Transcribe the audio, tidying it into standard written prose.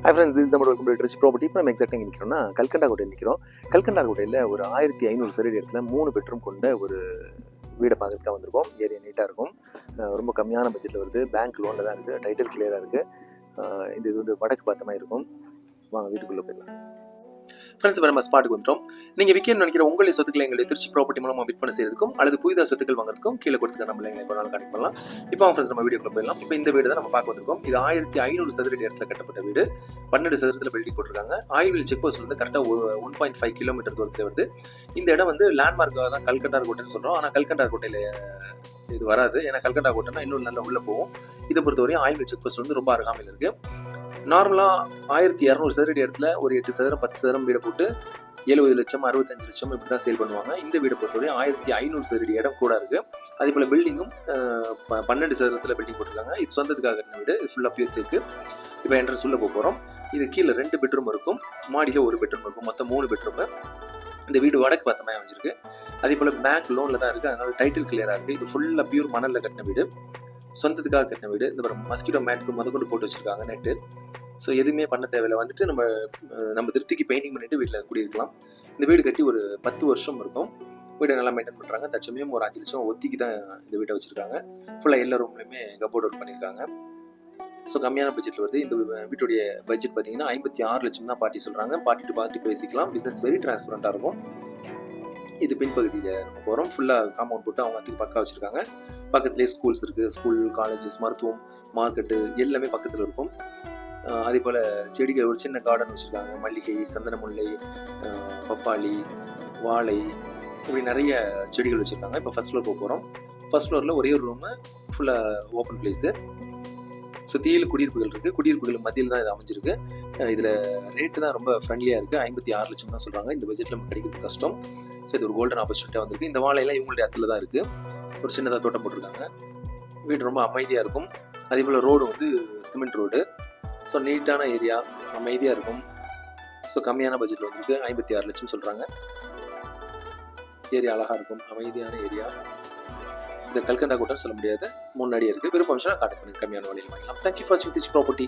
Hi friends, this நம்ம welcome to rich property. இப்போ நம்ம எக்ஸாக்டாக நிற்கிறோம்னா கல்கண்டா கோட்டையில் நிற்கிறோம். கல்கண்டா கோட்டையில் ஒரு 1500 சதுர இடத்துல 3 பெட்ரூம் கொண்ட ஒரு வீடை பார்க்கறதுக்காக வந்திருக்கோம். ஏரியா நீட்டாக இருக்கும், ரொம்ப கம்மியான பட்ஜெட்டில் வருது, பேங்க் லோனில் தான் இருக்குது, டைட்டில் கிளியராக இருக்குது. இது வந்து வடக்கு பார்த்த மாதிரி இருக்கும். வாங்க வீட்டுக்குள்ளே போயிடலாம். ஃப்ரெண்ட்ஸ், இப்போ நம்ம ஸ்பாட்டுக்கு வந்துட்டோம். நீங்கள் விற்கணும்னு நினைக்கிற உங்களுடைய சொத்துக்களை எங்களுடைய திருச்சி ப்ராப்பர்ட்டி மூலமாக விற்பனை செய்யறதுக்கும் அல்லது புதிதாக சொத்துக்கள் வாங்குறதுக்கும் கீழே கொடுத்துக்க நம்ம எங்களை இப்போ நாள் கனெக்ட் பண்ணலாம். இப்போ ஃப்ரெண்ட்ஸ் நம்ம வீடியோக்குள்ள போயிடலாம். இப்போ இந்த வீடு தான் நம்ம பார்க்க வந்திருக்கோம். இது 1500 சதுர இடத்துல கட்டப்பட்ட வீடு. 12 சதுரத்தில் பில்டிங் போட்டிருக்காங்க. ஆய்வில் செக் போஸ்ட் வந்து கரெக்டாக 1.5 கிலோமீட்டர் தூரத்தில் வருது. இந்த இடம் வந்து லேண்ட்மார்க்காக தான் கல்கண்டா கோட்டைன்னு சொல்கிறோம். ஆனால் கல்கண்டா கோட்டையில் இது வராது. ஏன்னா கல்கண்டா கோட்டைனா இன்னும் நல்லா உள்ளே போகும். இதை பொறுத்தவரையும் ஆய்வில் செக் போஸ்ட் வந்து ரொம்ப அருகாமையில் இருக்குது. நார்மலாக 1200 சதுர இடத்துல ஒரு 8 சதுரம் 10 சதுரம் வீடை போட்டு 70 லட்சம் 65 லட்சம் இப்படி தான் சேல் பண்ணுவாங்க. இந்த வீடை பொறுத்தவரை 1500 சதுரடி இடம் கூட இருக்குது. அதே போல் பில்டிங்கும் 12 சதுரத்தில் பில்டிங் போட்டிருக்காங்க. இது சொந்தத்துக்காக கட்டின வீடு. இது ஃபுல்லாக பியூர் தேக்கு. இப்போ என்ட்ரன்ஸ் உள்ள போக போகிறோம். இது கீழே 2 பெட்ரூம் இருக்கும், மாடியில் 1 பெட்ரூம் இருக்கும், மொத்தம் 3 பெட்ரூமு. இந்த வீடு வடக்கு பார்த்த மாதிரி அமைஞ்சிருக்கு. அதே போல் பேங்க் லோனில் தான் இருக்குது, அதனால டைட்டில் கிளியராக இருக்குது. இது ஃபுல்லாக பியூர் மணலில் கட்டின வீடு, சொந்தத்துக்காக கட்டின வீடு. இந்த மஸ்கிட்டோ மேட்டுக்கு முதற்கொண்டு போட்டு வச்சுருக்காங்க நெட்டு. ஸோ எதுவுமே பண்ண தேவையில்லை. வந்துட்டு நம்ம திருப்திக்கு பெயிண்டிங் பண்ணிவிட்டு வீட்டில் குடியிருக்கலாம். இந்த வீடு கட்டி ஒரு 10 வருஷம் இருக்கும். வீடை நல்லா மெயின்டைன் பண்ணுறாங்க. தற்சமயம் ஒரு 5 லட்சம் ஒத்திக்கு தான் இந்த வீட்டை வச்சுருக்காங்க. ஃபுல்லாக எல்லா ரூம்லையுமே கபோர்ட் ஒர்க் பண்ணியிருக்காங்க. ஸோ கம்மியான பட்ஜெட்டில் வருது. இந்த வீட்டுடைய பட்ஜெட் பார்த்தீங்கன்னா 56 லட்சம் தான் பார்ட்டி சொல்கிறாங்க. பார்ட்டி டு பார்ட்டி பேசிக்கலாம். பிஸ்னஸ் வெரி டிரான்ஸ்பரண்ட்டாக இருக்கும். இது பின்பகுதியில் நம்ம போகிறோம். ஃபுல்லாக காம்பவுண்ட் போட்டு அவங்க அதுக்கு பக்கம் வச்சுருக்காங்க. பக்கத்துலேயே ஸ்கூல்ஸ் இருக்குது. ஸ்கூல், காலேஜஸ், மருத்துவம், மார்க்கெட்டு எல்லாமே பக்கத்தில் இருக்கும். அதே போல் செடிகள் ஒரு சின்ன கார்டன் வச்சுருக்காங்க. மல்லிகை, சந்தன முல்லை, பப்பாளி, வாழை இப்படி நிறைய செடிகள் வச்சுருக்காங்க. இப்போ ஃபஸ்ட் ஃப்ளோர் போக போகிறோம். ஃபஸ்ட் ஃப்ளோரில் ஒரே ஒரு ரூமு, ஃபுல்லாக ஓப்பன் பிளேஸு. சுற்றியில் குடியிருப்புகள் இருக்குது. குடியிருப்புகள் மத்தியில் தான் இது அமைஞ்சிருக்கு. இதில் ரேட்டு தான் ரொம்ப ஃப்ரெண்ட்லியாக இருக்குது. 56 லட்சம் தான் சொல்கிறாங்க. இந்த பட்ஜெட்டில் நமக்கு கிடைக்கிறது கஷ்டம். ஸோ இது ஒரு கோல்டன் ஆப்பர்ச்சுனிட்டியாக வந்திருக்கு. இந்த வாழையெல்லாம் இவங்களுடைய இடத்துல தான் இருக்குது. ஒரு சின்னதாக தோட்டம் போட்டிருக்காங்க. வீடு ரொம்ப அமைதியாக இருக்கும். அதே போல் ரோடு வந்து சிமெண்ட் ரோடு. ஸோ நீட்டான ஏரியா, அமைதியாக இருக்கும். ஸோ கம்மியான பட்ஜெட்டில் வந்துருக்கு. 56 லட்சம் சொல்கிறாங்க. ஏரியா அழகாக இருக்கும், அமைதியான ஏரியா. இந்த கல்கண்டா கோட்டைன்னு சொல்ல முடியாது, முன்னாடியே இருக்குது. விருப்பம் கான்டாக்ட் பண்ணுங்க. கம்மியான வழியில் வாங்கலாம். தேங்க்யூ ஃபார் வாட்சிங் திஸ் ப்ராப்பர்ட்டி.